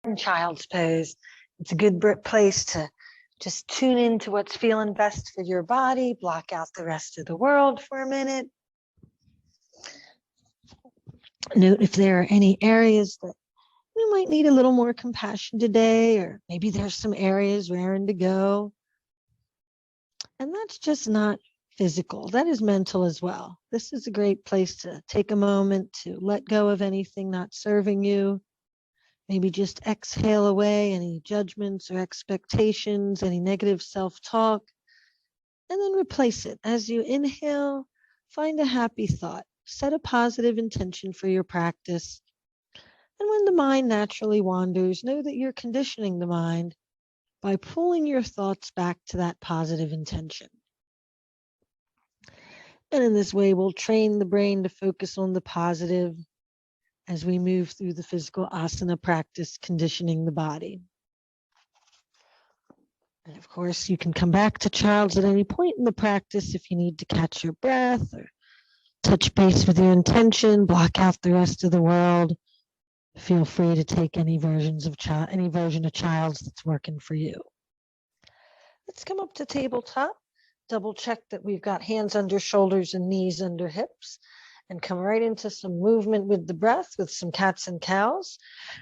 in child's pose. It's a good place to just tune into what's feeling best for your body, block out the rest of the world for a minute. Note if there are any areas that you might need a little more compassion today, or maybe there's some areas raring to go. And that's just not physical, that is mental as well. This is a great place to take a moment to let go of anything not serving you. Maybe just exhale away any judgments or expectations, any negative self-talk, and then replace it. As you inhale, find a happy thought. Set a positive intention for your practice. And when the mind naturally wanders, know that you're conditioning the mind by pulling your thoughts back to that positive intention. And in this way, we'll train the brain to focus on the positive as we move through the physical asana practice, conditioning the body. And of course, you can come back to child's at any point in the practice if you need to catch your breath or touch base with your intention, block out the rest of the world. Feel free to take any version of child's that's working for you. Let's come up to tabletop. Double check that we've got hands under shoulders and knees under hips, and come right into some movement with the breath with some cats and cows.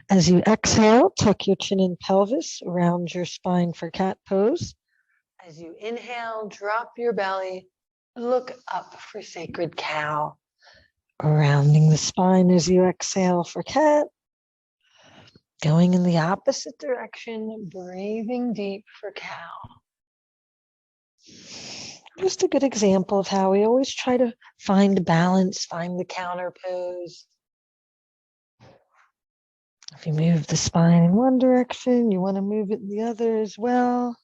As you exhale, tuck your chin and pelvis around your spine for cat pose. As you inhale, drop your belly, look up for sacred cow. Rounding the spine as you exhale for cat. Going in the opposite direction, breathing deep for cow. Just a good example of how we always try to find balance, find the counter pose. If you move the spine in one direction, you want to move it in the other as well.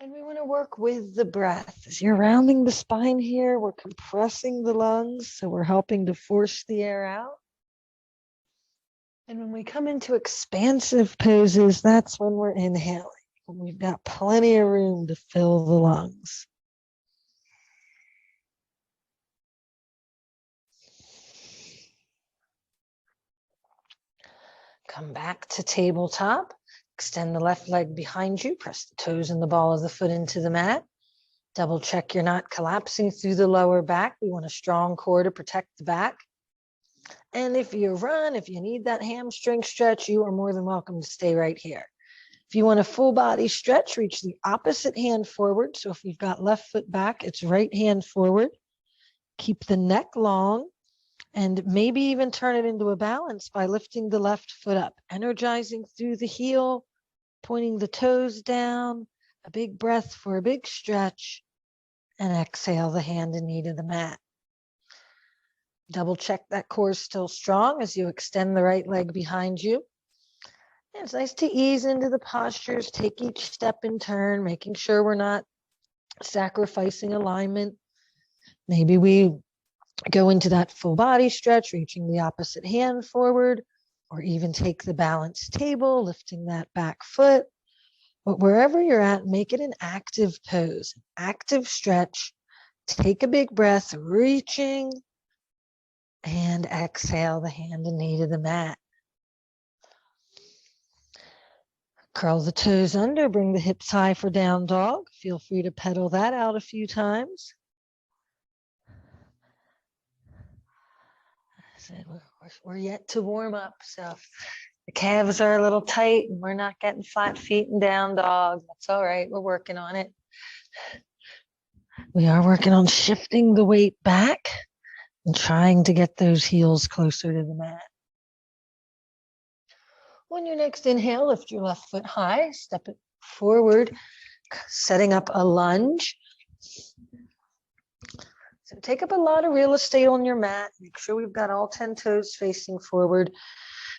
And we want to work with the breath. As you're rounding the spine here, we're compressing the lungs, so we're helping to force the air out. And when we come into expansive poses, that's when we're inhaling. We've got plenty of room to fill the lungs. Come back to tabletop. Extend the left leg behind you. Press the toes and the ball of the foot into the mat. Double check you're not collapsing through the lower back. We want a strong core to protect the back. And if you need that hamstring stretch, you are more than welcome to stay right here. If you want a full body stretch, reach the opposite hand forward. So if we've got left foot back, it's right hand forward. Keep the neck long and maybe even turn it into a balance by lifting the left foot up, energizing through the heel, pointing the toes down, a big breath for a big stretch, and exhale the hand and knee to the mat. Double check that core is still strong as you extend the right leg behind you. And it's nice to ease into the postures, take each step in turn, making sure we're not sacrificing alignment. Maybe we go into that full body stretch, reaching the opposite hand forward, or even take the balanced table, lifting that back foot. But wherever you're at, make it an active pose, active stretch. Take a big breath, reaching, and exhale the hand and knee to the mat. Curl the toes under, bring the hips high for down dog. Feel free to pedal that out a few times. We're yet to warm up, so the calves are a little tight and we're not getting flat feet and down dog. That's all right, we're working on it. We are working on shifting the weight back and trying to get those heels closer to the mat. On your next inhale, lift your left foot high, step it forward, setting up a lunge. So take up a lot of real estate on your mat. Make sure we've got all 10 toes facing forward.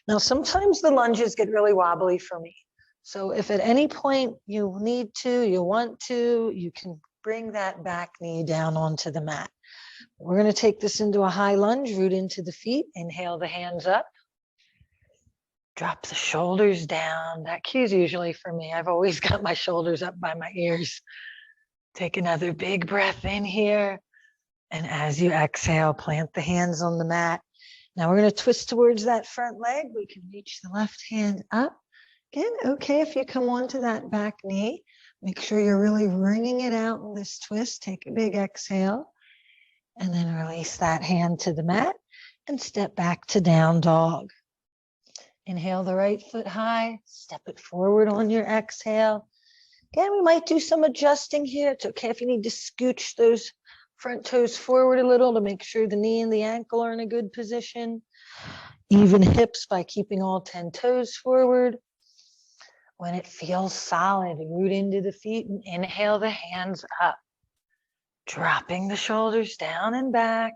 Now, sometimes the lunges get really wobbly for me. So if at any point you want to, you can bring that back knee down onto the mat. We're going to take this into a high lunge, root into the feet. Inhale the hands up. Drop the shoulders down. That cue's usually for me. I've always got my shoulders up by my ears. Take another big breath in here. And as you exhale, plant the hands on the mat. Now we're going to twist towards that front leg. We can reach the left hand up. Again, okay, if you come onto that back knee, make sure you're really wringing it out in this twist. Take a big exhale and then release that hand to the mat and step back to down dog. Inhale the right foot high, step it forward on your exhale. Again, we might do some adjusting here. It's okay if you need to scooch those front toes forward a little to make sure the knee and the ankle are in a good position. Even hips by keeping all 10 toes forward. When it feels solid, root into the feet and inhale the hands up. Dropping the shoulders down and back.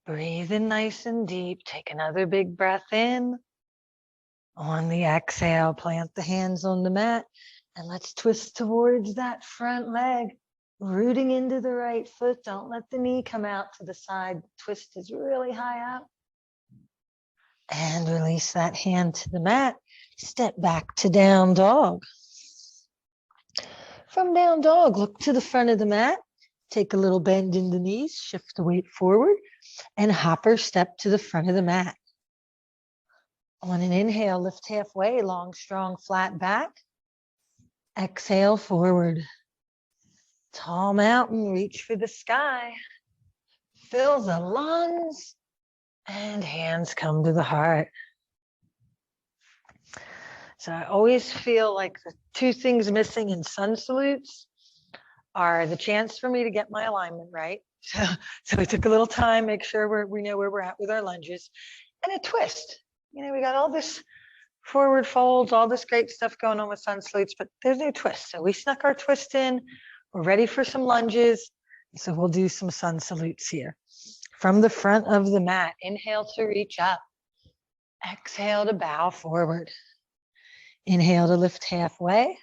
Breathe in nice and deep. Take another big breath in. On the exhale, plant the hands on the mat and let's twist towards that front leg. Rooting into the right foot. Don't let the knee come out to the side. The twist is really high up. And release that hand to the mat. Step back to down dog. From down dog, look to the front of the mat. Take a little bend in the knees. Shift the weight forward. And hopper step to the front of the mat. On an inhale, lift halfway. Long, strong, flat back. Exhale forward. Tall mountain, reach for the sky. Fill the lungs. And hands come to the heart. So I always feel like the two things missing in sun salutes are the chance for me to get my alignment right. So we took a little time, make sure we know where we're at with our lunges, and a twist. You know, we got all this forward folds, all this great stuff going on with sun salutes, but there's no twist. So we snuck our twist in. We're ready for some lunges. So we'll do some sun salutes here. From the front of the mat, inhale to reach up. Exhale to bow forward. Inhale to lift halfway.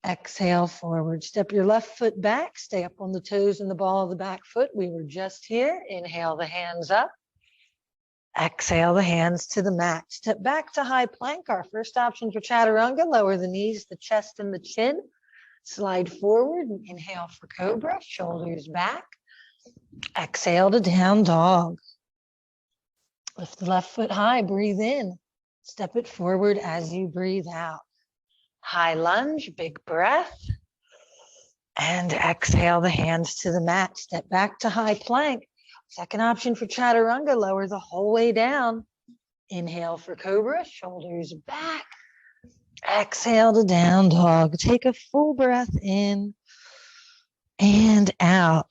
Exhale forward. Step your left foot back. Stay up on the toes and the ball of the back foot. We were just here. Inhale the hands up. Exhale the hands to the mat. Step back to high plank. Our first option for chaturanga. Lower the knees, the chest, and the chin. Slide forward and inhale for cobra. Shoulders back. Exhale to down dog. Lift the left foot high. Breathe in. Step it forward as you breathe out. High lunge, big breath. And exhale the hands to the mat. Step back to high plank. Second option for chaturanga, lower the whole way down. Inhale for cobra, shoulders back. Exhale to down dog. Take a full breath in and out.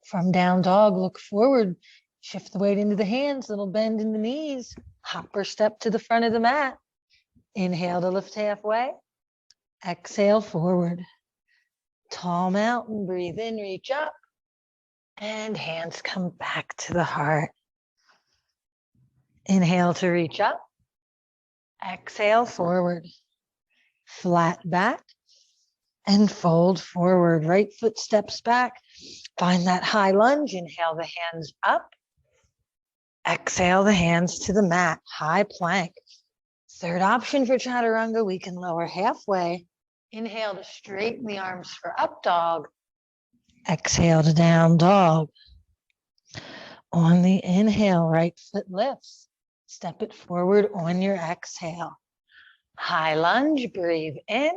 From down dog, look forward. Shift the weight into the hands, little bend in the knees. Hopper step to the front of the mat. Inhale to lift halfway. Exhale forward. Tall mountain, breathe in, reach up. And hands come back to the heart. Inhale to reach up. Exhale forward. Flat back. And fold forward. Right foot steps back. Find that high lunge. Inhale the hands up. Exhale the hands to the mat. High plank. Third option for chaturanga, we can lower halfway. Inhale to straighten the arms for up dog. Exhale to down dog. On the inhale, right foot lifts. Step it forward on your exhale. High lunge, breathe in.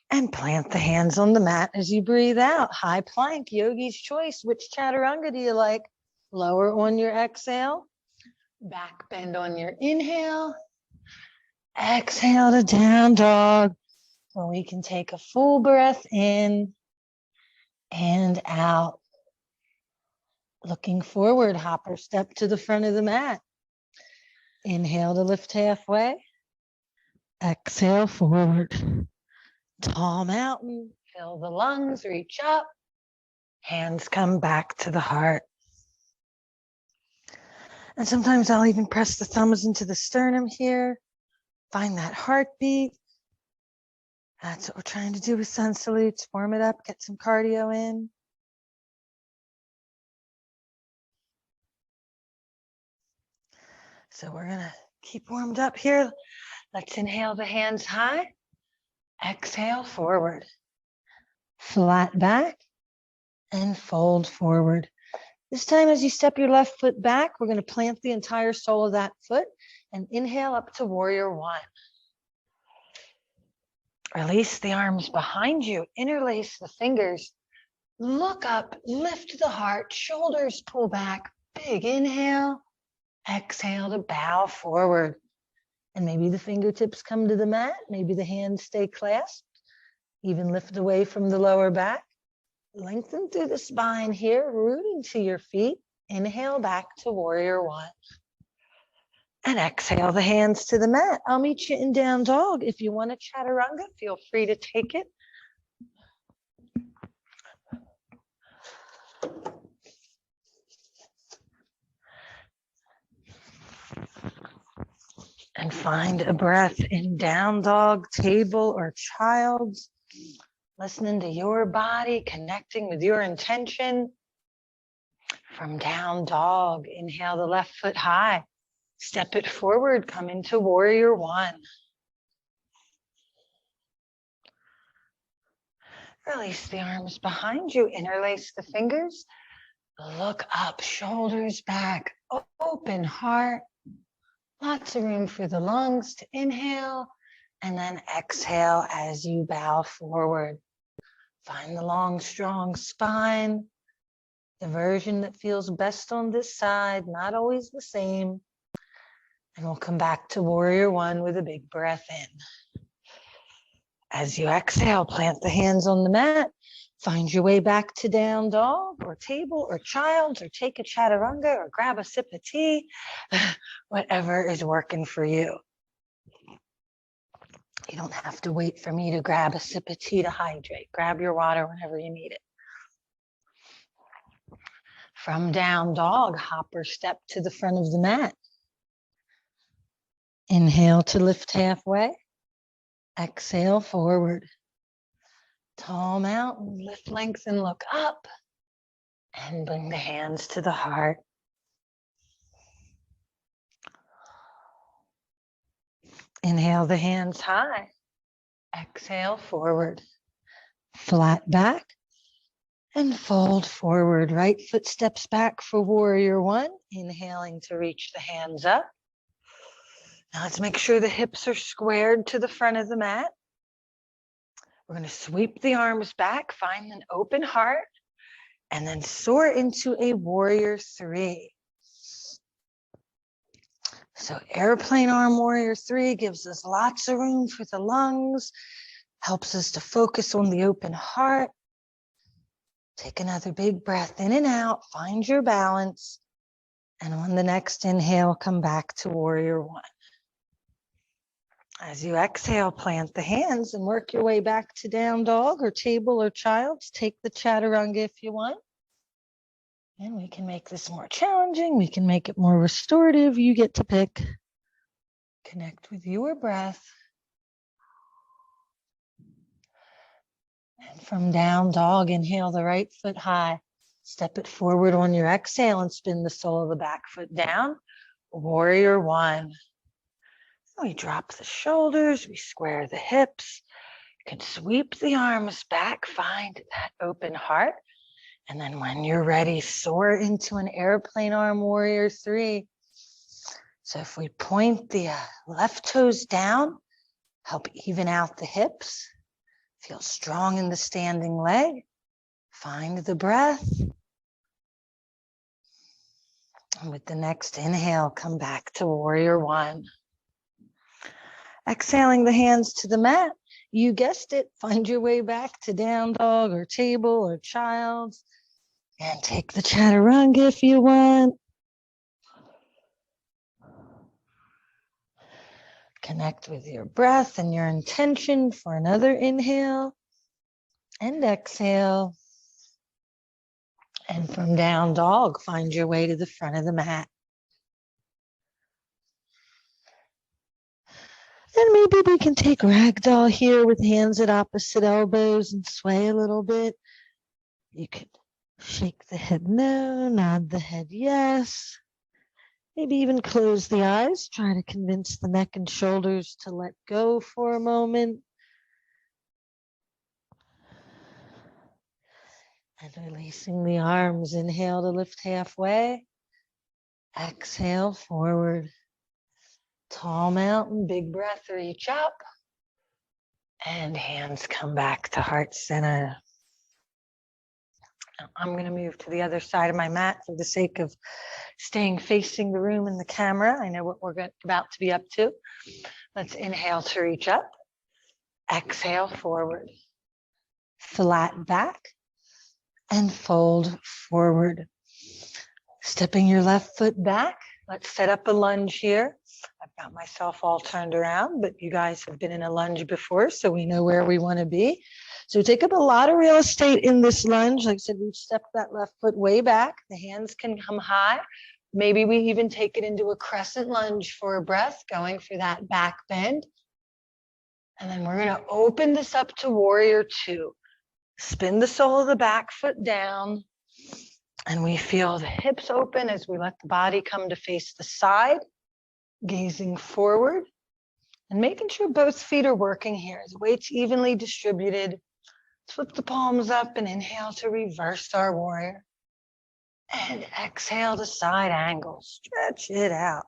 And plant the hands on the mat as you breathe out. High plank, yogi's choice. Which chaturanga do you like? Lower on your exhale. Back bend on your inhale. Exhale to down dog. Where we can take a full breath in and out. Looking forward, hopper step to the front of the mat. Inhale to lift halfway. Exhale forward. Tall mountain, fill the lungs, reach up. Hands come back to the heart. And sometimes I'll even press the thumbs into the sternum here. Find that heartbeat. That's what we're trying to do with sun salutes. Warm it up, get some cardio in. So we're gonna keep warmed up here. Let's inhale the hands high. Exhale forward. Flat back and fold forward. This time, as you step your left foot back, we're going to plant the entire sole of that foot and inhale up to warrior one. Release the arms behind you, interlace the fingers, look up, lift the heart, shoulders pull back, big inhale, exhale to bow forward. And maybe the fingertips come to the mat, maybe the hands stay clasped, even lift away from the lower back. Lengthen through the spine here, rooting to your feet. Inhale back to warrior one. And exhale the hands to the mat. I'll meet you in down dog. If you want a chaturanga, feel free to take it. And find a breath in down dog, table, or child's. Listening to your body, connecting with your intention. From down dog, inhale the left foot high. Step it forward, come into warrior one. Release the arms behind you, interlace the fingers. Look up, shoulders back, open heart. Lots of room for the lungs to inhale and then exhale as you bow forward. Find the long, strong spine, the version that feels best on this side, not always the same. And we'll come back to warrior one with a big breath in. As you exhale, plant the hands on the mat. Find your way back to down dog or table or child's, or take a chaturanga or grab a sip of tea, whatever is working for you. You don't have to wait for me to grab a sip of tea to hydrate. Grab your water whenever you need it. From down dog, hop or step to the front of the mat. Inhale to lift halfway. Exhale forward. Tall mountain, lift, lengthen, look up. And bring the hands to the heart. Inhale the hands high. Exhale forward. Flat back. And fold forward. Right foot steps back for warrior one. Inhaling to reach the hands up. Now let's make sure the hips are squared to the front of the mat. We're going to sweep the arms back, find an open heart, and then soar into a warrior three. So airplane arm warrior three gives us lots of room for the lungs, helps us to focus on the open heart. Take another big breath in and out, find your balance, and on the next inhale, come back to warrior one. As you exhale, plant the hands and work your way back to down dog or table or child's. Take the chaturanga if you want. And we can make this more challenging. We can make it more restorative. You get to pick. Connect with your breath. And from down dog, inhale the right foot high. Step it forward on your exhale and spin the sole of the back foot down. Warrior one. We drop the shoulders, we square the hips. You can sweep the arms back, find that open heart. And then when you're ready, soar into an airplane arm warrior three. So if we point the left toes down, help even out the hips. Feel strong in the standing leg. Find the breath. And with the next inhale, come back to warrior one. Exhaling the hands to the mat. You guessed it. Find your way back to down dog or table or child's. And take the chaturanga if you want. Connect with your breath and your intention for another inhale and exhale. And from down dog, find your way to the front of the mat. And maybe we can take ragdoll here with hands at opposite elbows and sway a little bit. You could shake the head no, nod the head yes. Maybe even close the eyes. Try to convince the neck and shoulders to let go for a moment. And releasing the arms. Inhale to lift halfway. Exhale, forward. Tall mountain, big breath, reach up. And hands come back to heart center. Now I'm going to move to the other side of my mat for the sake of staying facing the room and the camera. I know what we're about to be up to. Let's inhale to reach up. Exhale, forward. Flat back and fold forward. Stepping your left foot back. Let's set up a lunge here. I've got myself all turned around, but you guys have been in a lunge before, so we know where we want to be. So take up a lot of real estate in this lunge. Like I said, we've stepped that left foot way back. The hands can come high. Maybe we even take it into a crescent lunge for a breath, going for that back bend. And then we're going to open this up to warrior two. Spin the sole of the back foot down. And we feel the hips open as we let the body come to face the side, gazing forward and making sure both feet are working here. The weight's evenly distributed. Flip the palms up and inhale to reverse our warrior. And exhale to side angle. Stretch it out.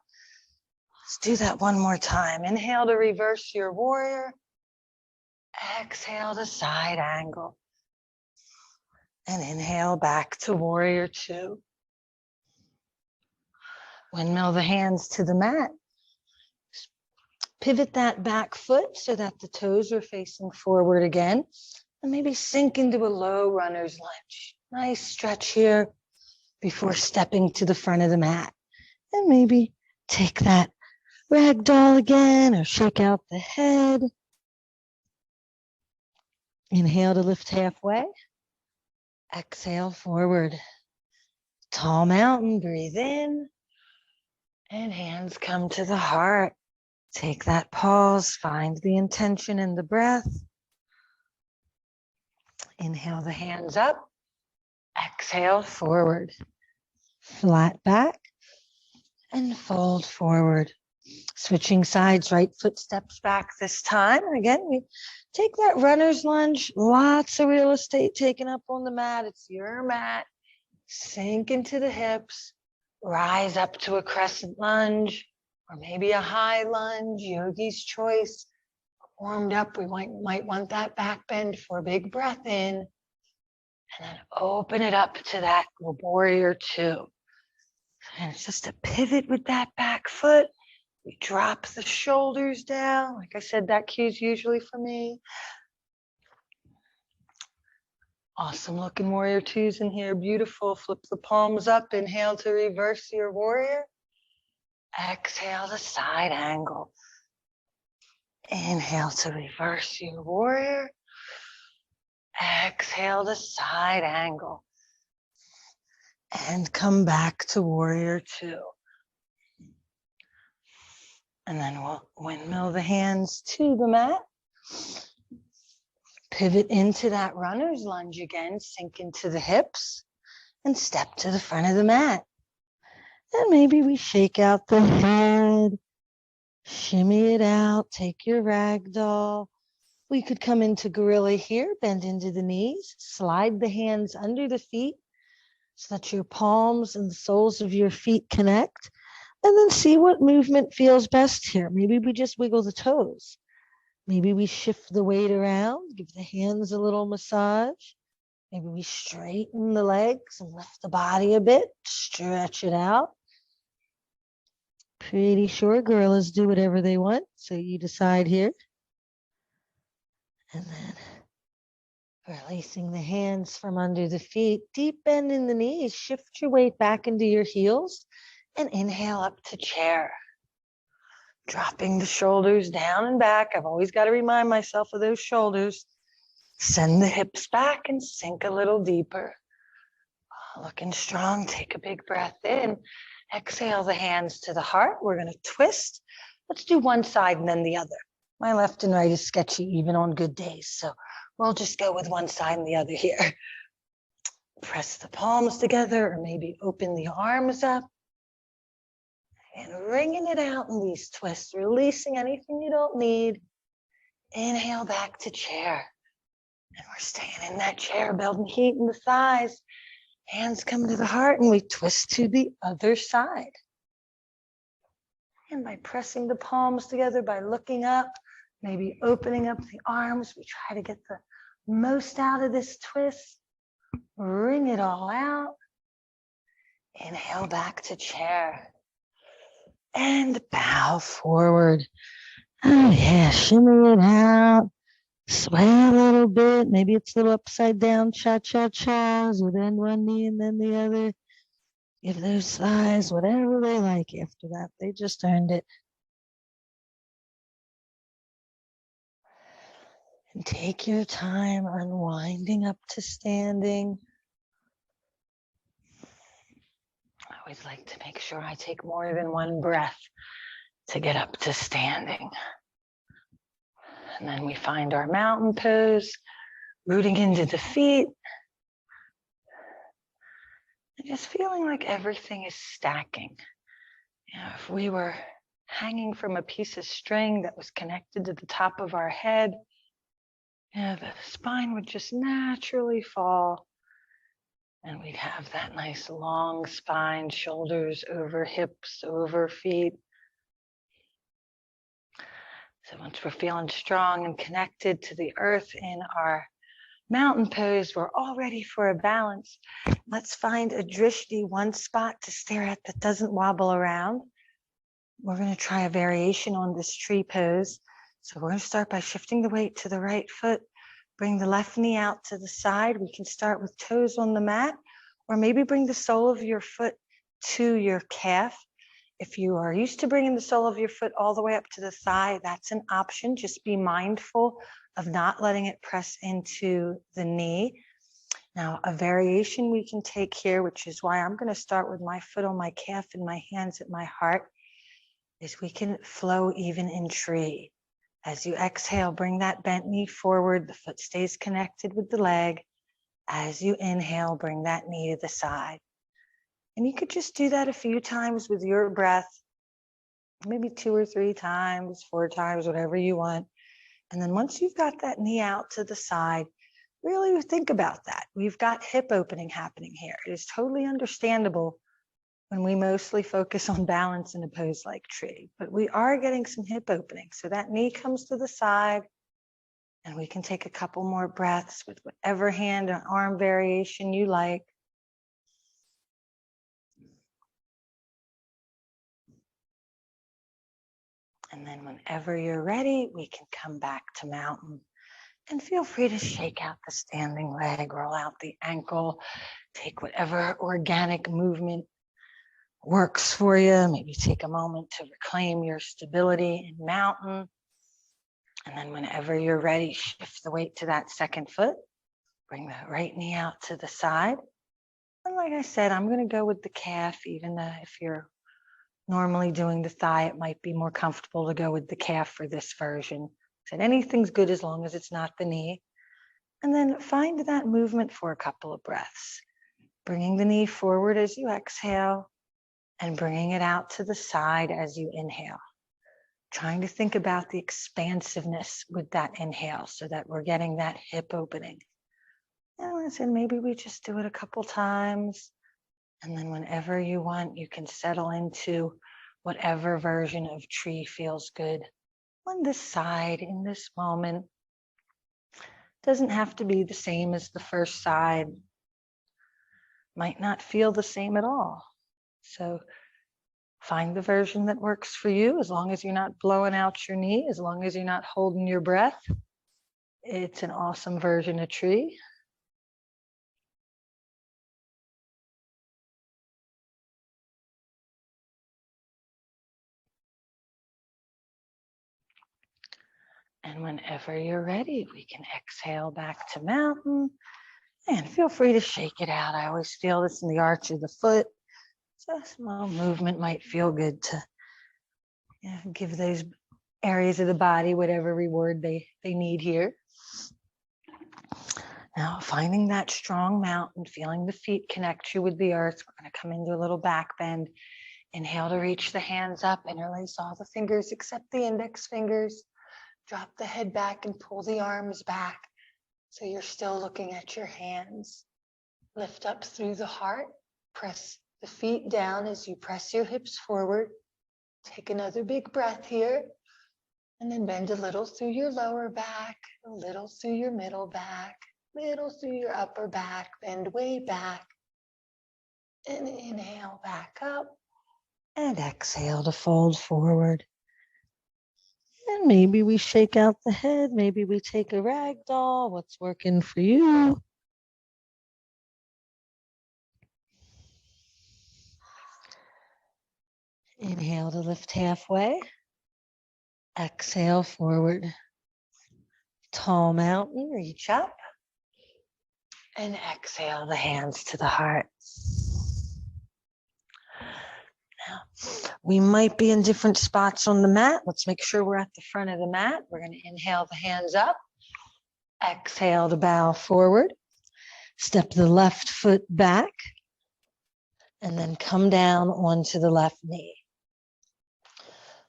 Let's do that one more time. Inhale to reverse your warrior. Exhale to side angle. And inhale back to warrior two. Windmill the hands to the mat. Pivot that back foot so that the toes are facing forward again. And maybe sink into a low runner's lunge. Nice stretch here before stepping to the front of the mat. And maybe take that ragdoll again or shake out the head. Inhale to lift halfway. Exhale forward. Tall mountain, breathe in. And hands come to the heart. Take that pause, find the intention in the breath. Inhale the hands up. Exhale forward. Flat back and fold forward. Switching sides, right foot steps back this time. Again, we take that runner's lunge. Lots of real estate taken up on the mat. It's your mat. Sink into the hips. Rise up to a crescent lunge or maybe a high lunge, yogi's choice. Warmed up, we might want that back bend for a big breath in. And then open it up to that warrior two. And it's just a pivot with that back foot. We drop the shoulders down. Like I said, that cue's usually for me. Awesome looking warrior twos in here. Beautiful. Flip the palms up. Inhale to reverse your warrior. Exhale to side angle. Inhale to reverse your warrior. Exhale to side angle. And come back to warrior two. And then we'll windmill the hands to the mat. Pivot into that runner's lunge again. Sink into the hips. And step to the front of the mat. And maybe we shake out the head. Shimmy it out. Take your ragdoll. We could come into gorilla here. Bend into the knees. Slide the hands under the feet so that your palms and the soles of your feet connect. And then see what movement feels best here. Maybe we just wiggle the toes. Maybe we shift the weight around. Give the hands a little massage. Maybe we straighten the legs and lift the body a bit. Stretch it out. Pretty sure gorillas do whatever they want, so you decide here. And then releasing the hands from under the feet. Deep bend in the knees. Shift your weight back into your heels. And inhale up to chair. Dropping the shoulders down and back. I've always got to remind myself of those shoulders. Send the hips back and sink a little deeper. Looking strong. Take a big breath in. Exhale the hands to the heart. We're going to twist. Let's do one side and then the other. My left and right is sketchy even on good days. So we'll just go with one side and the other here. Press the palms together or maybe open the arms up. And wringing it out in these twists, releasing anything you don't need. Inhale back to chair. And we're staying in that chair, building heat in the thighs. Hands come to the heart and we twist to the other side. And by pressing the palms together, by looking up, maybe opening up the arms, we try to get the most out of this twist. Wring it all out. Inhale back to chair. And bow forward. Oh yeah, shimmy it out. Sway a little bit. Maybe it's a little upside down cha-cha-chas, or then one knee and then the other. Give those thighs whatever they like after that. They just earned it. And take your time unwinding up to standing. I always like to make sure I take more than one breath to get up to standing. And then we find our mountain pose, rooting into the feet. And just feeling like everything is stacking. You know, if we were hanging from a piece of string that was connected to the top of our head, the spine would just naturally fall. And we'd have that nice long spine, shoulders over hips, over feet. So once we're feeling strong and connected to the earth in our mountain pose, we're all ready for a balance. Let's find a drishti, one spot to stare at that doesn't wobble around. We're going to try a variation on this tree pose. So we're going to start by shifting the weight to the right foot. Bring the left knee out to the side. We can start with toes on the mat, or maybe bring the sole of your foot to your calf. If you are used to bringing the sole of your foot all the way up to the thigh, that's an option. Just be mindful of not letting it press into the knee. Now, a variation we can take here, which is why I'm going to start with my foot on my calf and my hands at my heart, is we can flow even in tree. As you exhale, bring that bent knee forward. The foot stays connected with the leg. As you inhale, bring that knee to the side. And you could just do that a few times with your breath, maybe 2 or 3 times, 4 times, whatever you want. And then once you've got that knee out to the side, really think about that. We've got hip opening happening here. It is totally understandable when we mostly focus on balance in a pose like tree, but we are getting some hip opening. So that knee comes to the side, and we can take a couple more breaths with whatever hand or arm variation you like. And then whenever you're ready, we can come back to mountain. And feel free to shake out the standing leg, roll out the ankle, take whatever organic movement works for you. Maybe take a moment to reclaim your stability in mountain. And then whenever you're ready, shift the weight to that second foot. Bring the right knee out to the side. And like I said, I'm going to go with the calf, even though if you're normally doing the thigh, it might be more comfortable to go with the calf for this version. I said anything's good as long as it's not the knee. And then find that movement for a couple of breaths. Bringing the knee forward as you exhale and bringing it out to the side as you inhale. Trying to think about the expansiveness with that inhale so that we're getting that hip opening. And I said, maybe we just do it a couple times. And then whenever you want, you can settle into whatever version of tree feels good on this side in this moment. Doesn't have to be the same as the first side. Might not feel the same at all. So find the version that works for you, as long as you're not blowing out your knee, as long as you're not holding your breath. It's an awesome version of tree. And whenever you're ready, we can exhale back to mountain. And feel free to shake it out. I always feel this in the arch of the foot. So a small movement might feel good to give those areas of the body whatever reward they need here. Now, finding that strong mountain, feeling the feet connect you with the earth. We're going to come into a little back bend. Inhale to reach the hands up, interlace all the fingers except the index fingers. Drop the head back and pull the arms back. So you're still looking at your hands. Lift up through the heart. Press the feet down as you press your hips forward. Take another big breath here. And then bend a little through your lower back, a little through your middle back, little through your upper back, bend way back. And inhale back up. And exhale to fold forward. And maybe we shake out the head. Maybe we take a rag doll. What's working for you? Inhale to lift halfway. Exhale forward. Tall mountain, reach up. And exhale the hands to the heart. Now, we might be in different spots on the mat. Let's make sure we're at the front of the mat. We're going to inhale the hands up. Exhale to bow forward. Step the left foot back. And then come down onto the left knee.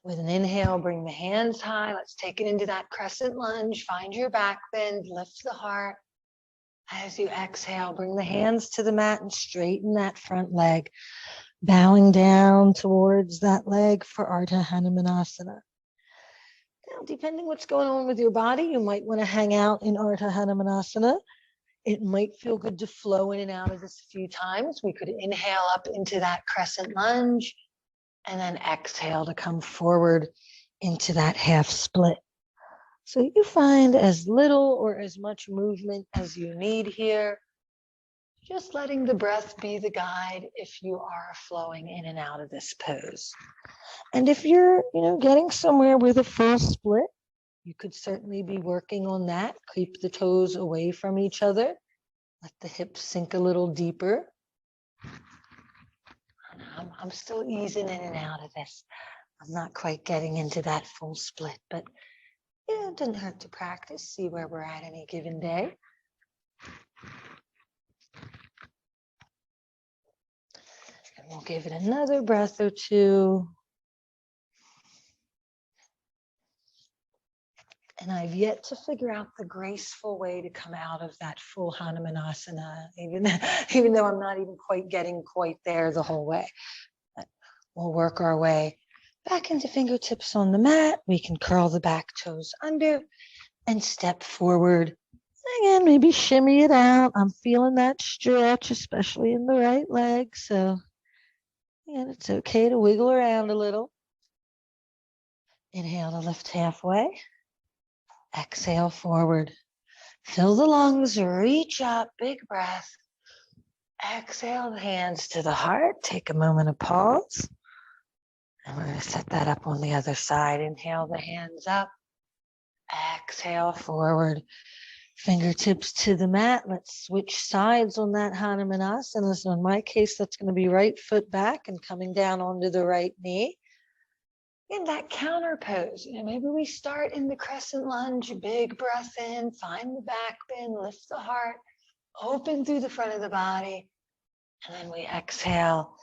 With an inhale, bring the hands high. Let's take it into that crescent lunge. Find your back bend, lift the heart. As you exhale, bring the hands to the mat and straighten that front leg. Bowing down towards that leg for Ardha Hanumanasana. Now, depending what's going on with your body, you might want to hang out in Ardha Hanumanasana. It might feel good to flow in and out of this a few times. We could inhale up into that crescent lunge and then exhale to come forward into that half split. So you find as little or as much movement as you need here. Just letting the breath be the guide if you are flowing in and out of this pose. And if you're, getting somewhere with a full split, you could certainly be working on that. Creep the toes away from each other. Let the hips sink a little deeper. I'm still easing in and out of this. I'm not quite getting into that full split, but it doesn't hurt to practice, see where we're at any given day. And we'll give it another breath or two. And I've yet to figure out the graceful way to come out of that full Hanumanasana, even though I'm not even getting there the whole way. But we'll work our way back into fingertips on the mat. We can curl the back toes under and step forward. Again, maybe shimmy it out. I'm feeling that stretch, especially in the right leg. So, it's okay to wiggle around a little. Inhale to lift halfway. Exhale forward. Fill the lungs, reach up, big breath. Exhale the hands to the heart. Take a moment of pause. And we're going to set that up on the other side. Inhale the hands up. Exhale forward. Fingertips to the mat. Let's switch sides on that Hanumanasana. So in my case, that's going to be right foot back and coming down onto the right knee. In that counter pose, maybe we start in the crescent lunge, big breath in, find the back bend, lift the heart, open through the front of the body, and then we exhale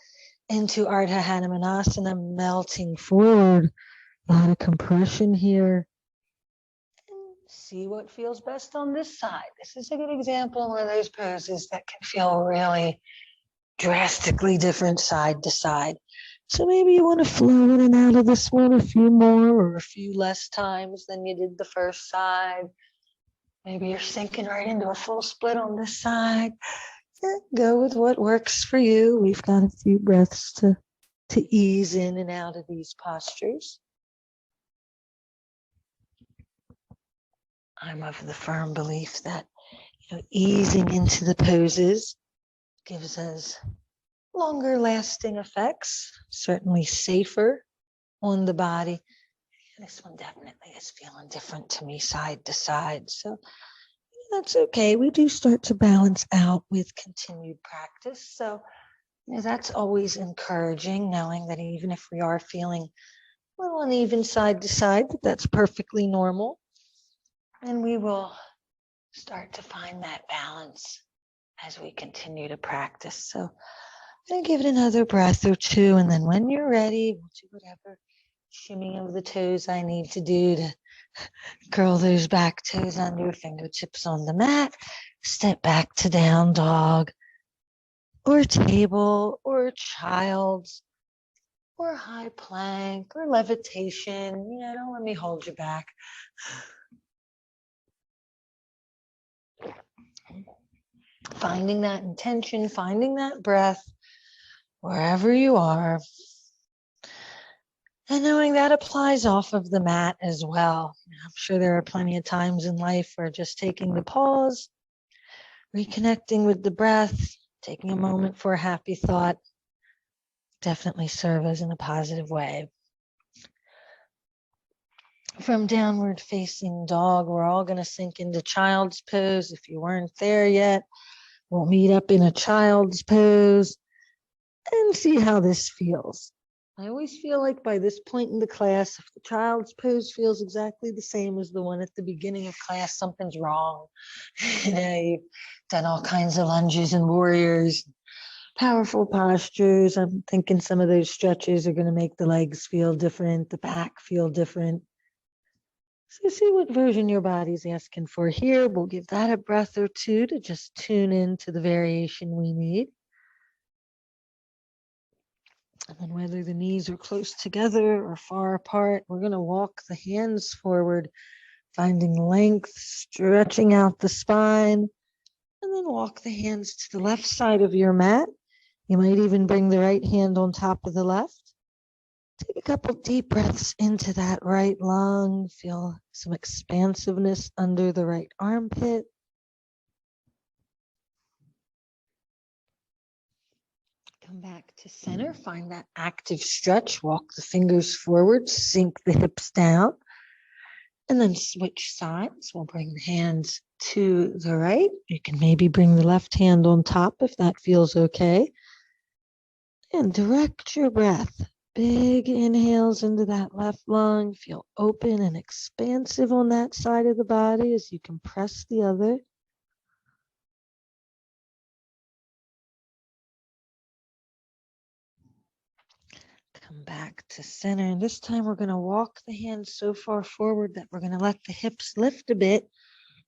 into Ardha Hanumanasana, melting forward. A lot of compression here. And see what feels best on this side. This is a good example of one of those poses that can feel really drastically different side to side. So maybe you want to flow in and out of this one a few more or a few less times than you did the first side. Maybe you're sinking right into a full split on this side. Go with what works for you. We've got a few breaths to ease in and out of these postures. I'm of the firm belief that easing into the poses gives us longer lasting effects, certainly safer on the body. This one definitely is feeling different to me side to side. So that's okay. We do start to balance out with continued practice. So that's always encouraging, knowing that even if we are feeling a little uneven side to side, that's perfectly normal. And we will start to find that balance as we continue to practice. So then give it another breath or two, and then when you're ready, we'll do whatever shimming of the toes I need to do to curl those back toes under, fingertips on the mat. Step back to down dog or table or child's or high plank or levitation. Don't let me hold you back. Finding that intention, finding that breath wherever you are. And knowing that applies off of the mat as well. I'm sure there are plenty of times in life where just taking the pause, reconnecting with the breath, taking a moment for a happy thought, definitely serve us in a positive way. From downward facing dog, we're all going to sink into child's pose. If you weren't there yet, we'll meet up in a child's pose and see how this feels. I always feel like by this point in the class, if the child's pose feels exactly the same as the one at the beginning of class, something's wrong. You've done all kinds of lunges and warriors, powerful postures. I'm thinking some of those stretches are going to make the legs feel different, the back feel different. So see what version your body's asking for here. We'll give that a breath or two to just tune in to the variation we need. And then whether the knees are close together or far apart, we're going to walk the hands forward, finding length, stretching out the spine, and then walk the hands to the left side of your mat. You might even bring the right hand on top of the left. Take a couple deep breaths into that right lung. Feel some expansiveness under the right armpit. Come back to center, find that active stretch, walk the fingers forward, sink the hips down, and then switch sides. We'll bring the hands to the right. You can maybe bring the left hand on top if that feels okay. And direct your breath. Big inhales into that left lung. Feel open and expansive on that side of the body as you compress the other. Come back to center. And this time we're going to walk the hands so far forward that we're going to let the hips lift a bit.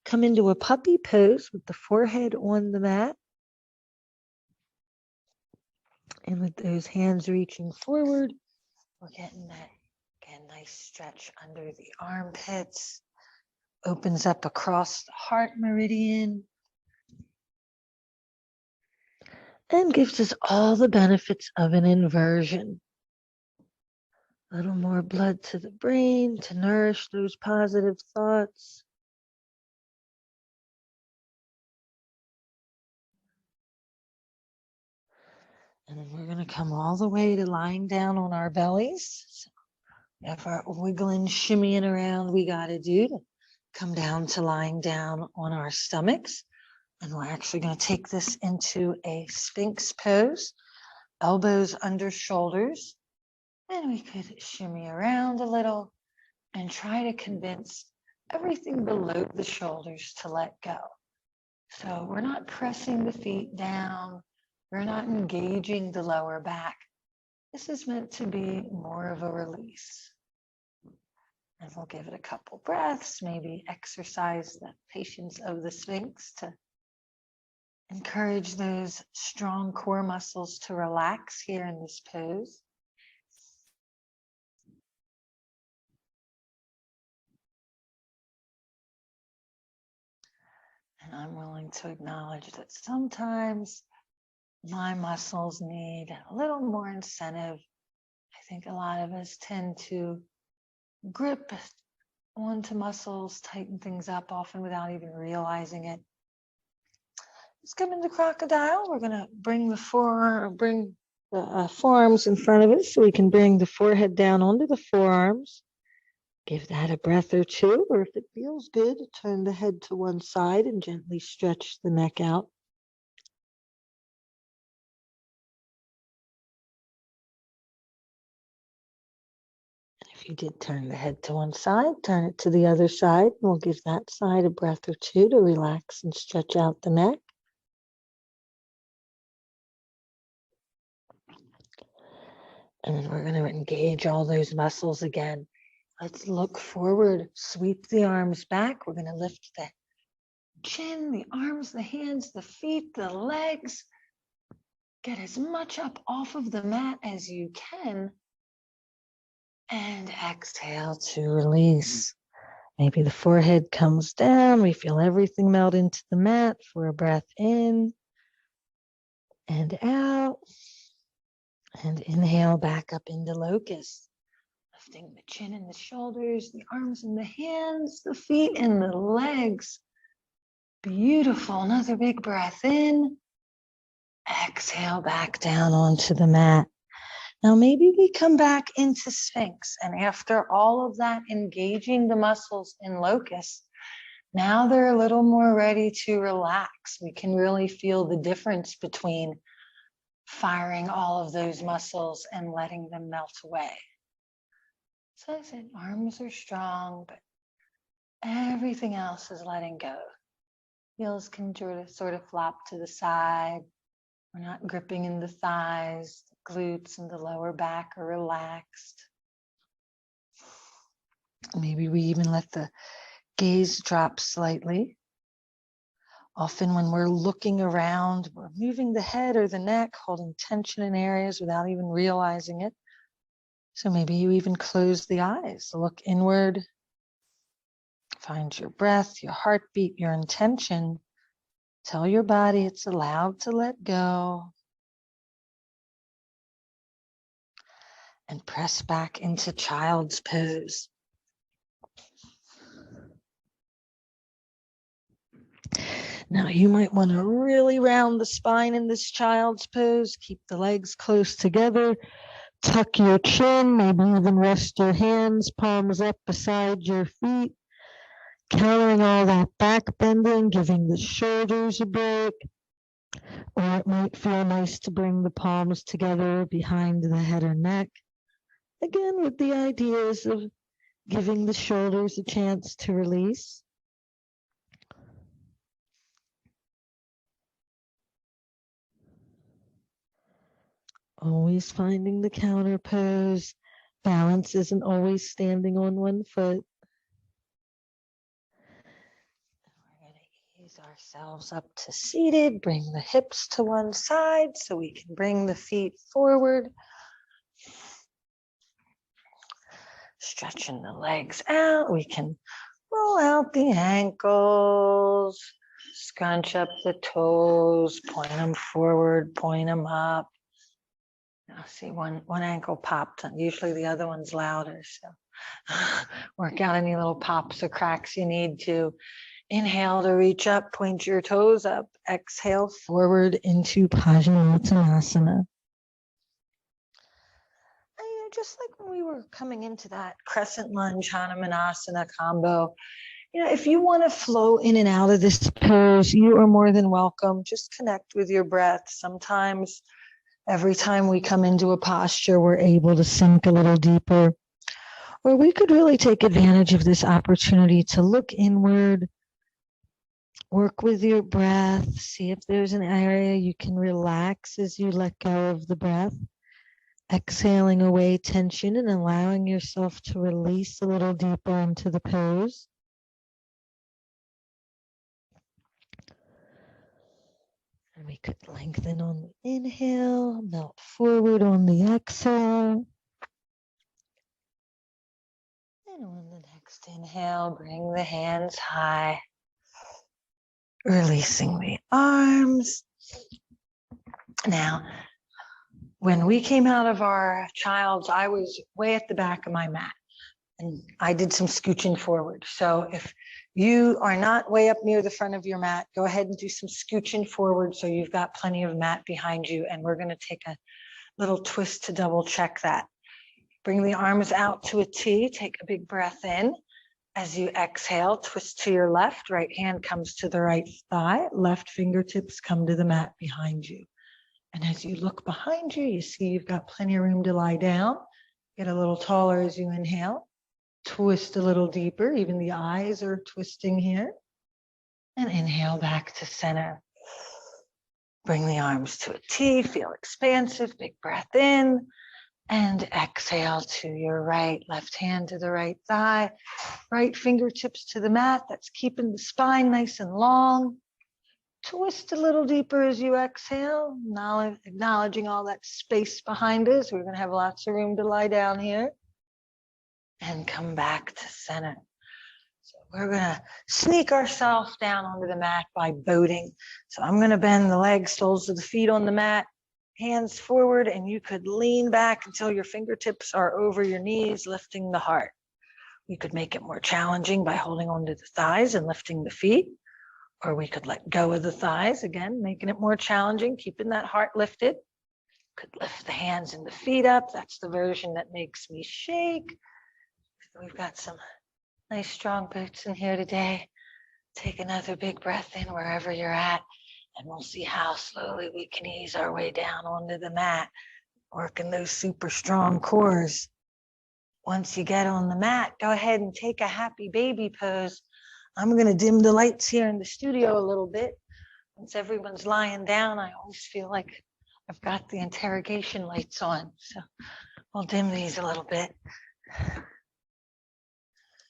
Come into a puppy pose with the forehead on the mat. And with those hands reaching forward, we're getting that, again, nice stretch under the armpits. Opens up across the heart meridian. And gives us all the benefits of an inversion. A little more blood to the brain to nourish those positive thoughts. And then we're going to come all the way to lying down on our bellies. So we have our wiggling, shimmying around we got to do to come down to lying down on our stomachs. And we're actually going to take this into a Sphinx pose. Elbows under shoulders. And we could shimmy around a little and try to convince everything below the shoulders to let go. So we're not pressing the feet down. We're not engaging the lower back. This is meant to be more of a release. And we'll give it a couple breaths, maybe exercise the patience of the Sphinx to encourage those strong core muscles to relax here in this pose. And I'm willing to acknowledge that sometimes my muscles need a little more incentive. I think a lot of us tend to grip onto muscles, tighten things up often without even realizing it. Let's come into crocodile. We're going to bring the forearms in front of us so we can bring the forehead down onto the forearms. Give that a breath or two, or if it feels good, turn the head to one side and gently stretch the neck out. And if you did turn the head to one side, turn it to the other side. And we'll give that side a breath or two to relax and stretch out the neck. And we're going to engage all those muscles again. Let's look forward, sweep the arms back. We're going to lift the chin, the arms, the hands, the feet, the legs. Get as much up off of the mat as you can. And exhale to release. Maybe the forehead comes down. We feel everything melt into the mat for a breath in and out. And inhale back up into locust. Lifting the chin and the shoulders, the arms and the hands, the feet and the legs. Beautiful. Another big breath in. Exhale back down onto the mat. Now maybe we come back into Sphinx, and after all of that engaging the muscles in locust, now they're a little more ready to relax. We can really feel the difference between firing all of those muscles and letting them melt away. So I said, arms are strong, but everything else is letting go. Heels can sort of flop to the side. We're not gripping in the thighs. The glutes and the lower back are relaxed. Maybe we even let the gaze drop slightly. Often when we're looking around, we're moving the head or the neck, holding tension in areas without even realizing it. So maybe you even close the eyes, look inward, find your breath, your heartbeat, your intention. Tell your body it's allowed to let go. And press back into child's pose. Now you might want to really round the spine in this child's pose. Keep the legs close together. Tuck your chin, maybe even rest your hands, palms up beside your feet. Countering all that back bending, giving the shoulders a break. Or it might feel nice to bring the palms together behind the head or neck. Again, with the ideas of giving the shoulders a chance to release. Always finding the counter pose. Balance isn't always standing on one foot. We're going to ease ourselves up to seated. Bring the hips to one side so we can bring the feet forward. Stretching the legs out. We can roll out the ankles. Scrunch up the toes. Point them forward. Point them up. Now see, one ankle popped, and usually the other one's louder. So work out any little pops or cracks you need to. Inhale to reach up, point your toes up. Exhale forward into Paschimottanasana. Just like when we were coming into that crescent lunge Hanumanasana combo, if you want to flow in and out of this pose, you are more than welcome. Just connect with your breath. Sometimes every time we come into a posture, we're able to sink a little deeper. Or we could really take advantage of this opportunity to look inward, work with your breath, see if there's an area you can relax as you let go of the breath. Exhaling away tension and allowing yourself to release a little deeper into the pose. And we could lengthen on the inhale, melt forward on the exhale. And on the next inhale, bring the hands high, releasing the arms. Now, when we came out of our child's, I was way at the back of my mat and I did some scooching forward. So if you are not way up near the front of your mat, go ahead and do some scooching forward so you've got plenty of mat behind you. And we're going to take a little twist to double check that. Bring the arms out to a T, take a big breath in. As you exhale, twist to your left, right hand comes to the right thigh, left fingertips come to the mat behind you. And as you look behind you, you see you've got plenty of room to lie down. Get a little taller as you inhale. Twist a little deeper. Even the eyes are twisting here. And inhale back to center. Bring the arms to a T. Feel expansive. Big breath in. And exhale to your right, left hand to the right thigh, right fingertips to the mat. That's keeping the spine nice and long. Twist a little deeper as you exhale, acknowledging all that space behind us. We're going to have lots of room to lie down here. And come back to center. So we're going to sneak ourselves down onto the mat by boating. So I'm going to bend the legs, soles of the feet on the mat, hands forward, and you could lean back until your fingertips are over your knees, lifting the heart. We could make it more challenging by holding onto the thighs and lifting the feet, or we could let go of the thighs, again, making it more challenging, keeping that heart lifted. Could lift the hands and the feet up. That's the version that makes me shake. We've got some nice strong boots in here today. Take another big breath in wherever you're at, and we'll see how slowly we can ease our way down onto the mat, working those super strong cores. Once you get on the mat, go ahead and take a happy baby pose. I'm going to dim the lights here in the studio a little bit. Once everyone's lying down, I always feel like I've got the interrogation lights on. So I'll dim these a little bit.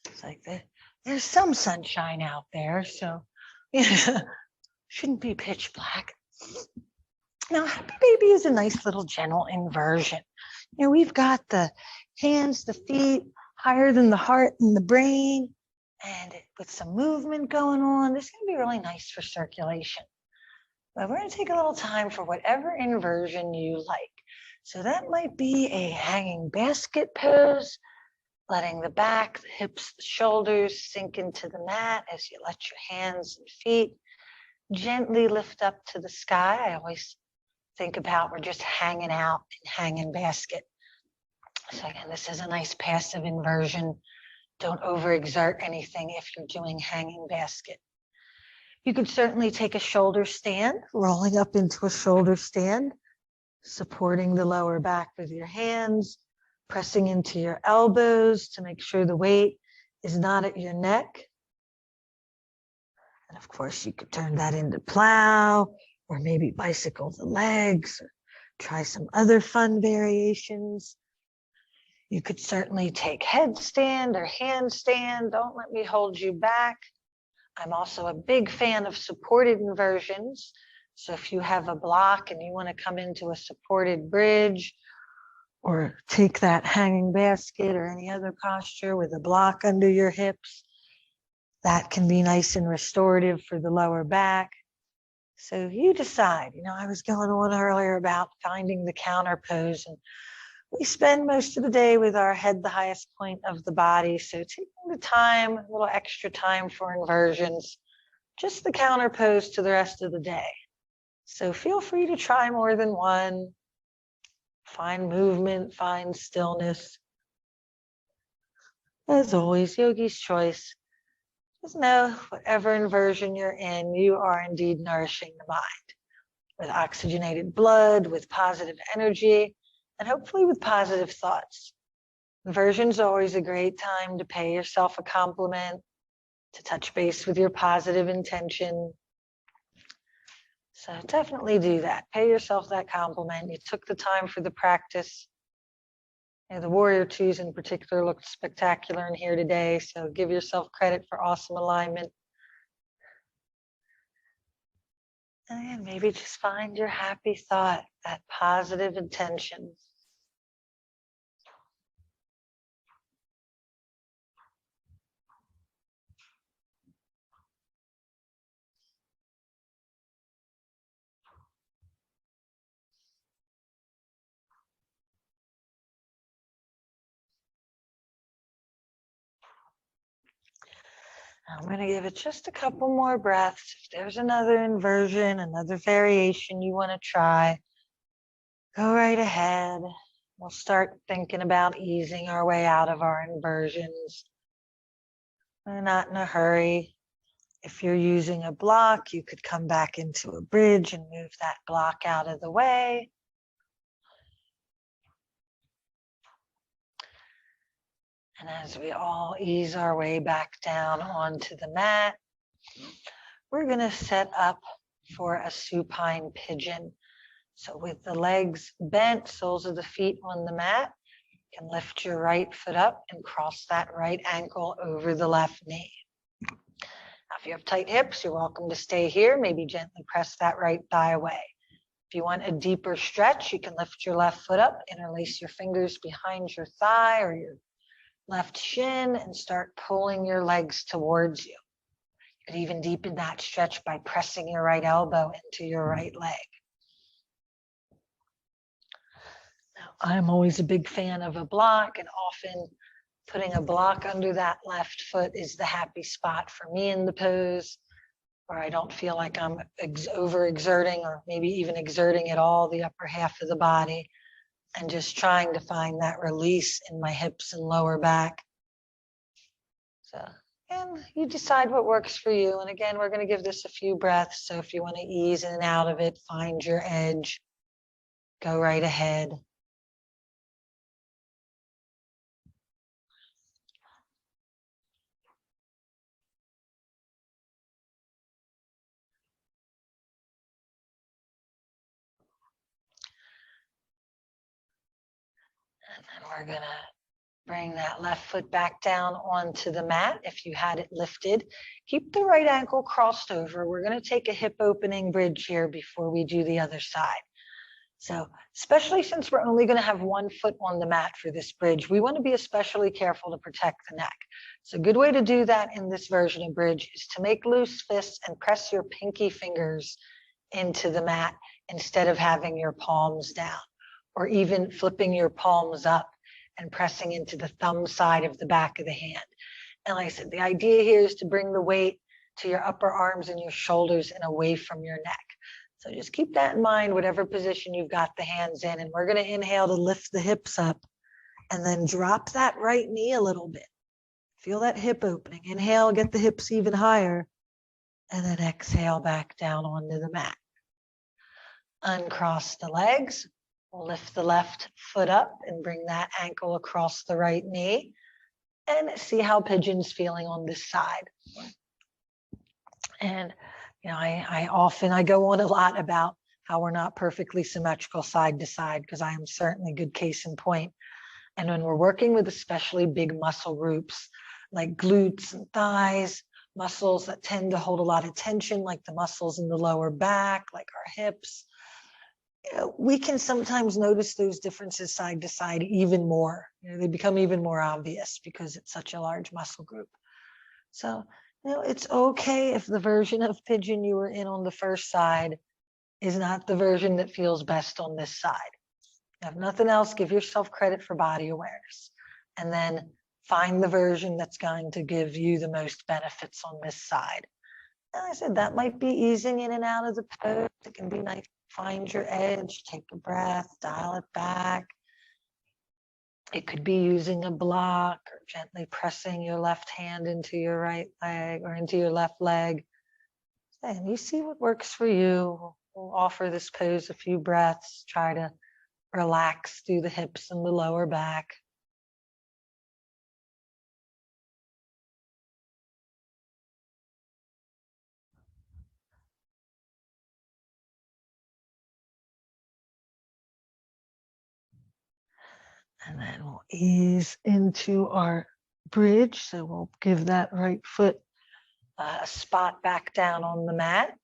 It's like there's some sunshine out there, so shouldn't be pitch black. Now, happy baby is a nice little gentle inversion. We've got the hands, the feet higher than the heart and the brain, and with some movement going on, this is going to be really nice for circulation. But we're going to take a little time for whatever inversion you like. So that might be a hanging basket pose, letting the back, the hips, the shoulders sink into the mat as you let your hands and feet gently lift up to the sky. I always think about we're just hanging out in hanging basket. So again, this is a nice passive inversion. Don't overexert anything if you're doing hanging basket. You could certainly take a shoulder stand, rolling up into a shoulder stand, supporting the lower back with your hands, pressing into your elbows to make sure the weight is not at your neck. And of course, you could turn that into plow, or maybe bicycle the legs, or try some other fun variations. You could certainly take headstand or handstand. Don't let me hold you back. I'm also a big fan of supported inversions. So if you have a block and you want to come into a supported bridge, or take that hanging basket or any other posture with a block under your hips, that can be nice and restorative for the lower back. So you decide. I was going on earlier about finding the counter pose, and we spend most of the day with our head the highest point of the body. So taking the time, a little extra time for inversions, just the counter pose to the rest of the day. So feel free to try more than one. Find movement, find stillness. As always, yogi's choice. Just know whatever inversion you're in, you are indeed nourishing the mind with oxygenated blood, with positive energy, and hopefully with positive thoughts. Inversion's always a great time to pay yourself a compliment, to touch base with your positive intention. So definitely do that. Pay yourself that compliment. You took the time for the practice. The Warrior Twos in particular looked spectacular in here today. So give yourself credit for awesome alignment. And maybe just find your happy thought, that positive intention. I'm going to give it just a couple more breaths. If there's another inversion, another variation you want to try, go right ahead. We'll start thinking about easing our way out of our inversions. We're not in a hurry. If you're using a block, you could come back into a bridge and move that block out of the way. And as we all ease our way back down onto the mat, we're going to set up for a supine pigeon. So with the legs bent, soles of the feet on the mat, you can lift your right foot up and cross that right ankle over the left knee. Now, if you have tight hips, you're welcome to stay here. Maybe gently press that right thigh away. If you want a deeper stretch, you can lift your left foot up, interlace your fingers behind your thigh or your left shin, and start pulling your legs towards you. You could even deepen that stretch by pressing your right elbow into your right leg. Now, I'm always a big fan of a block, and often putting a block under that left foot is the happy spot for me in the pose, where I don't feel like I'm overexerting or maybe even exerting at all the upper half of the body, and just trying to find that release in my hips and lower back. So, and you decide what works for you. And again, we're going to give this a few breaths. So if you want to ease in and out of it, find your edge, go right ahead. And then we're going to bring that left foot back down onto the mat. If you had it lifted, keep the right ankle crossed over. We're going to take a hip opening bridge here before we do the other side. So, especially since we're only going to have one foot on the mat for this bridge, we want to be especially careful to protect the neck. So a good way to do that in this version of bridge is to make loose fists and press your pinky fingers into the mat instead of having your palms down, or even flipping your palms up and pressing into the thumb side of the back of the hand. And like I said, the idea here is to bring the weight to your upper arms and your shoulders and away from your neck. So just keep that in mind, whatever position you've got the hands in. And we're going to inhale to lift the hips up and then drop that right knee a little bit. Feel that hip opening. Inhale, get the hips even higher, and then exhale back down onto the mat. Uncross the legs. We'll lift the left foot up and bring that ankle across the right knee, and see how pigeon's feeling on this side. And you know, I go on a lot about how we're not perfectly symmetrical side to side, because I am certainly a good case in point. And when we're working with especially big muscle groups like glutes and thighs, muscles that tend to hold a lot of tension, like the muscles in the lower back, like our hips, we can sometimes notice those differences side to side even more. You know, they become even more obvious because it's such a large muscle group. So, you know, it's okay if the version of pigeon you were in on the first side is not the version that feels best on this side. If nothing else, give yourself credit for body awareness, and then find the version that's going to give you the most benefits on this side. And I said, that might be easing in and out of the pose. It can be nice. Find your edge, take a breath, dial it back. It could be using a block or gently pressing your left hand into your right leg or into your left leg. And you see what works for you. We'll offer this pose a few breaths. Try to relax through the hips and the lower back. And then we'll ease into our bridge. So we'll give that right foot a spot back down on the mat.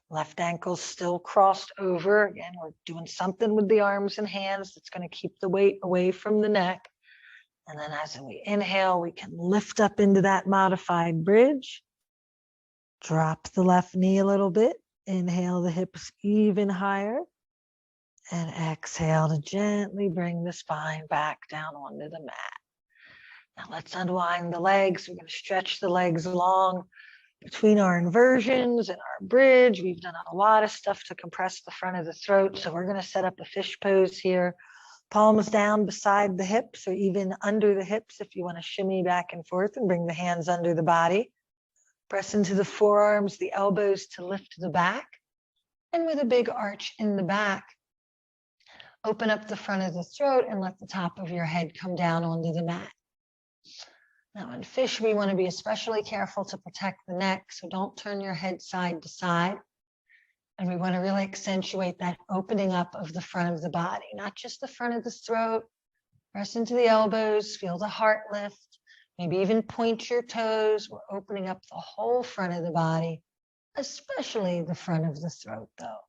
Left ankle still crossed over. Again, we're doing something with the arms and hands that's going to keep the weight away from the neck. And then as we inhale, we can lift up into that modified bridge. Drop the left knee a little bit. Inhale the hips even higher. And exhale to gently bring the spine back down onto the mat. Now let's unwind the legs. We're going to stretch the legs long between our inversions and our bridge. We've done a lot of stuff to compress the front of the throat. So we're going to set up a fish pose here. Palms down beside the hips or even under the hips if you want to shimmy back and forth and bring the hands under the body. Press into the forearms, the elbows to lift the back. And with a big arch in the back, open up the front of the throat and let the top of your head come down onto the mat. Now in fish, we want to be especially careful to protect the neck, so don't turn your head side to side. And we want to really accentuate that opening up of the front of the body, not just the front of the throat. Press into the elbows, feel the heart lift, maybe even point your toes. We're opening up the whole front of the body, especially the front of the throat though.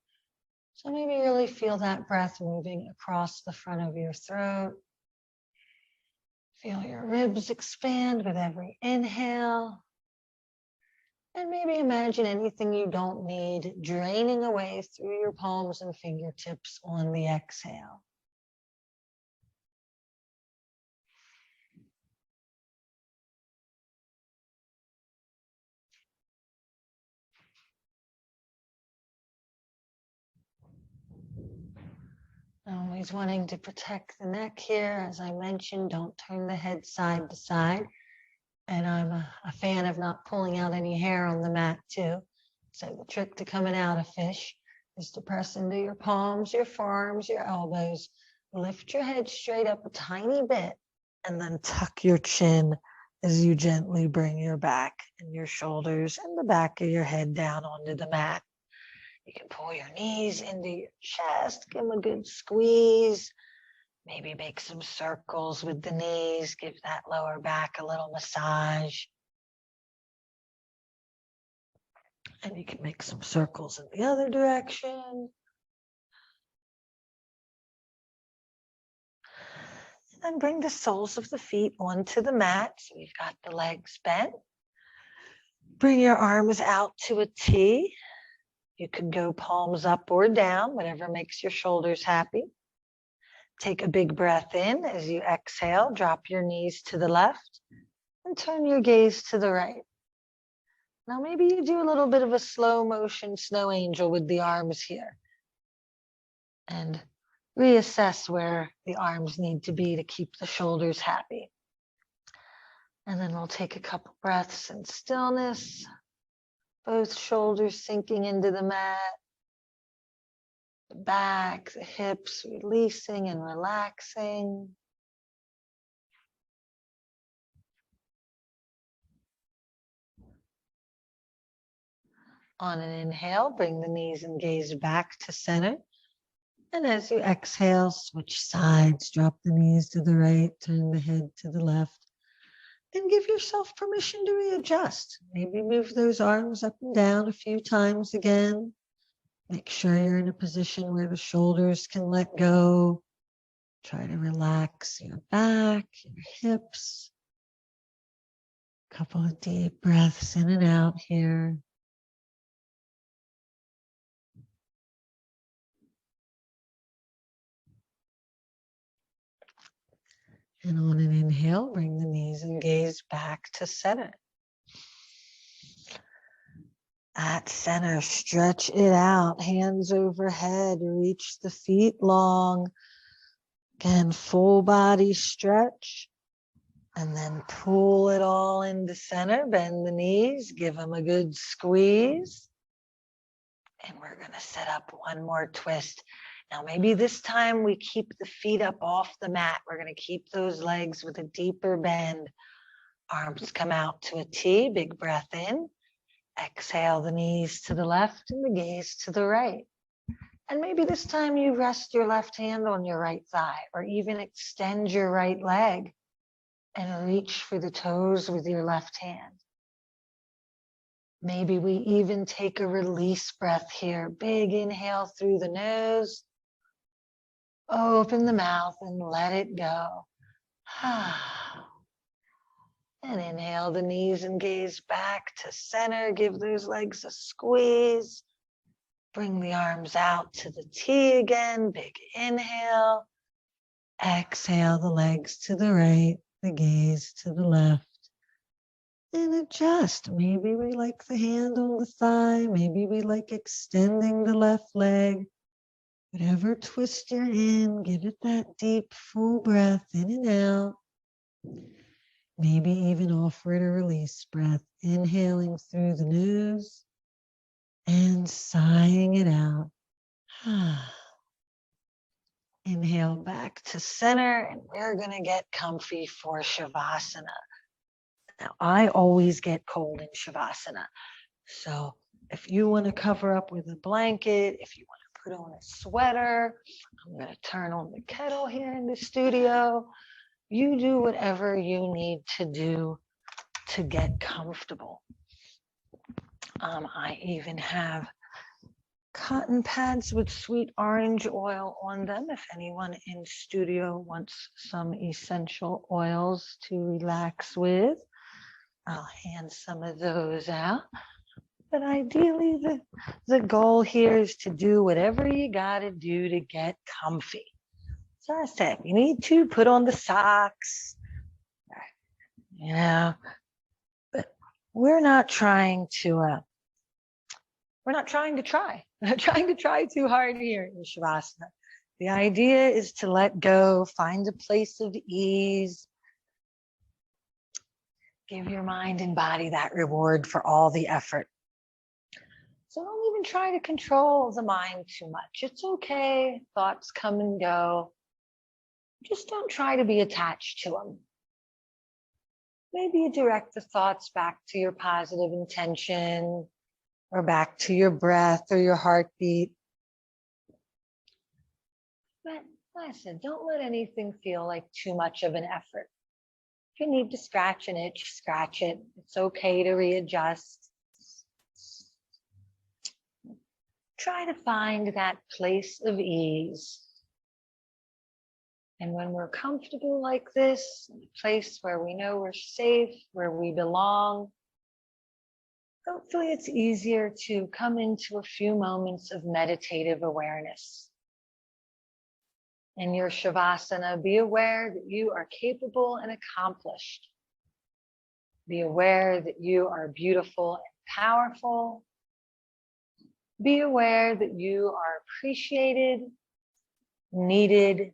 So maybe really feel that breath moving across the front of your throat. Feel your ribs expand with every inhale. And maybe imagine anything you don't need draining away through your palms and fingertips on the exhale. Always wanting to protect the neck here. As I mentioned, don't turn the head side to side. And I'm a fan of not pulling out any hair on the mat too. So the trick to coming out of fish is to press into your palms, your forearms, your elbows. Lift your head straight up a tiny bit and then tuck your chin as you gently bring your back and your shoulders and the back of your head down onto the mat. You can pull your knees into your chest, give them a good squeeze. Maybe make some circles with the knees, give that lower back a little massage. And you can make some circles in the other direction. And then bring the soles of the feet onto the mat. So we've got the legs bent. Bring your arms out to a T. You can go palms up or down, whatever makes your shoulders happy. Take a big breath in. As you exhale, drop your knees to the left and turn your gaze to the right. Now maybe you do a little bit of a slow motion snow angel with the arms here. And reassess where the arms need to be to keep the shoulders happy. And then we'll take a couple breaths in stillness. Both shoulders sinking into the mat. The back, the hips releasing and relaxing. On an inhale, bring the knees and gaze back to center. And as you exhale, switch sides, drop the knees to the right, turn the head to the left. And give yourself permission to readjust. Maybe move those arms up and down a few times again. Make sure you're in a position where the shoulders can let go. Try to relax your back, your hips. A couple of deep breaths in and out here. And on an inhale, bring the knees and gaze back to center. At center, stretch it out, hands overhead, reach the feet long. Again, full body stretch. And then pull it all into center, bend the knees, give them a good squeeze. And we're gonna set up one more twist. Now, maybe this time we keep the feet up off the mat. We're gonna keep those legs with a deeper bend. Arms come out to a T, big breath in. Exhale the knees to the left and the gaze to the right. And maybe this time you rest your left hand on your right thigh or even extend your right leg and reach for the toes with your left hand. Maybe we even take a release breath here. Big inhale through the nose. Open the mouth and let it go. And inhale the knees and gaze back to center. Give those legs a squeeze. Bring the arms out to the T again. Big inhale. Exhale the legs to the right, the gaze to the left. And adjust. Maybe we like the hand on the thigh. Maybe we like extending the left leg. Whatever twist you're in, give it that deep, full breath in and out. Maybe even offer it a release breath, inhaling through the nose and sighing it out. Inhale back to center, and we're going to get comfy for Shavasana. Now, I always get cold in Shavasana. So If you want to cover up with a blanket, if you want to put on a sweater, I'm going to turn on the kettle here in the studio. You do whatever you need to do to get comfortable. I even have cotton pads with sweet orange oil on them. If anyone in studio wants some essential oils to relax with, I'll hand some of those out. But ideally, the goal here is to do whatever you got to do to get comfy. So I said, if you need to, put on the socks, but we're not trying to try. We're not trying to try too hard here in Shavasana. The idea is to let go, find a place of ease. Give your mind and body that reward for all the effort. So don't even try to control the mind too much. It's okay. Thoughts come and go. Just don't try to be attached to them. Maybe you direct the thoughts back to your positive intention or back to your breath or your heartbeat. But like I said, don't let anything feel like too much of an effort. If you need to scratch an itch, scratch it. It's okay to readjust. Try to find that place of ease. And when we're comfortable like this, in a place where we know we're safe, where we belong, hopefully it's easier to come into a few moments of meditative awareness. In your Shavasana, be aware that you are capable and accomplished. Be aware that you are beautiful and powerful. Be aware that you are appreciated, needed,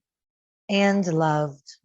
and loved.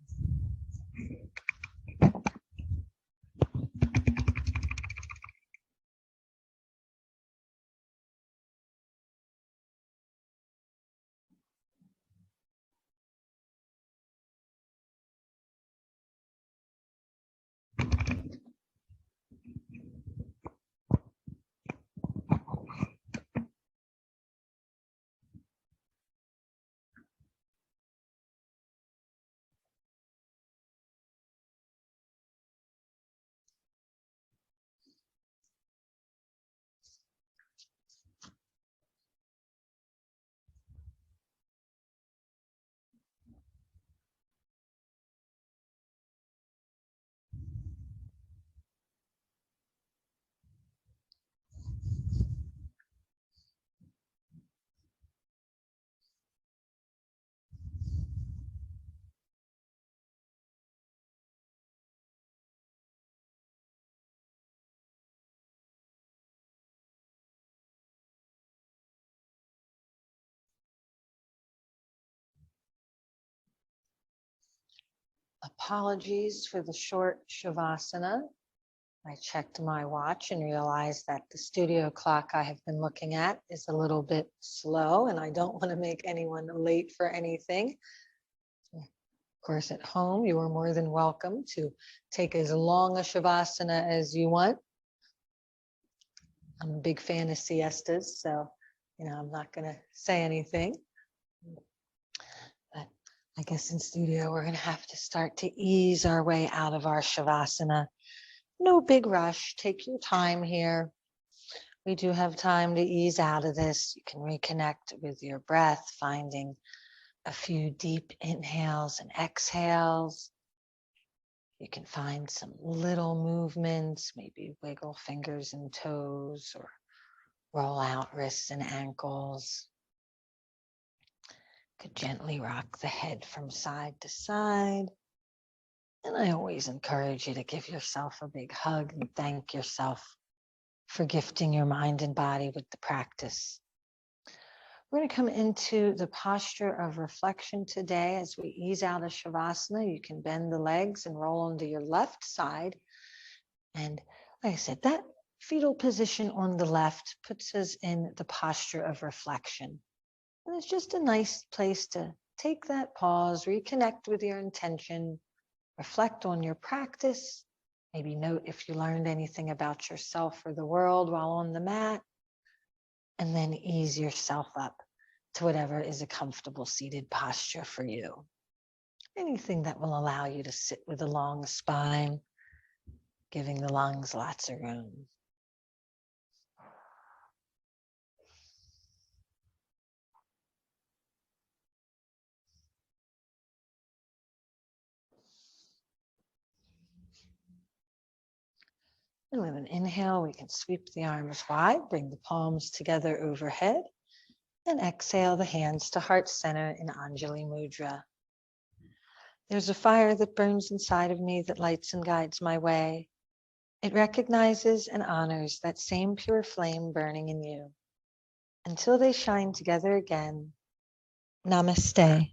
Apologies for the short Shavasana. I checked my watch and realized that the studio clock I have been looking at is a little bit slow, and I don't want to make anyone late for anything. Of course, at home, you are more than welcome to take as long a Shavasana as you want. I'm a big fan of siestas, so I'm not going to say anything. But I guess in studio, we're going to have to start to ease our way out of our Shavasana. No big rush. Take your time here. We do have time to ease out of this. You can reconnect with your breath, finding a few deep inhales and exhales. You can find some little movements, maybe wiggle fingers and toes or roll out wrists and ankles. Could gently rock the head from side to side. And I always encourage you to give yourself a big hug and thank yourself for gifting your mind and body with the practice. We're going to come into the posture of reflection today. As we ease out of Shavasana, you can bend the legs and roll onto your left side. And like I said, that fetal position on the left puts us in the posture of reflection. And it's just a nice place to take that pause, reconnect with your intention, reflect on your practice, maybe note if you learned anything about yourself or the world while on the mat. And then ease yourself up to whatever is a comfortable seated posture for you. Anything that will allow you to sit with a long spine, giving the lungs lots of room. And with an inhale, we can sweep the arms wide, bring the palms together overhead, and exhale the hands to heart center in Anjali Mudra. There's a fire that burns inside of me that lights and guides my way. It recognizes and honors that same pure flame burning in you. Until they shine together again, Namaste.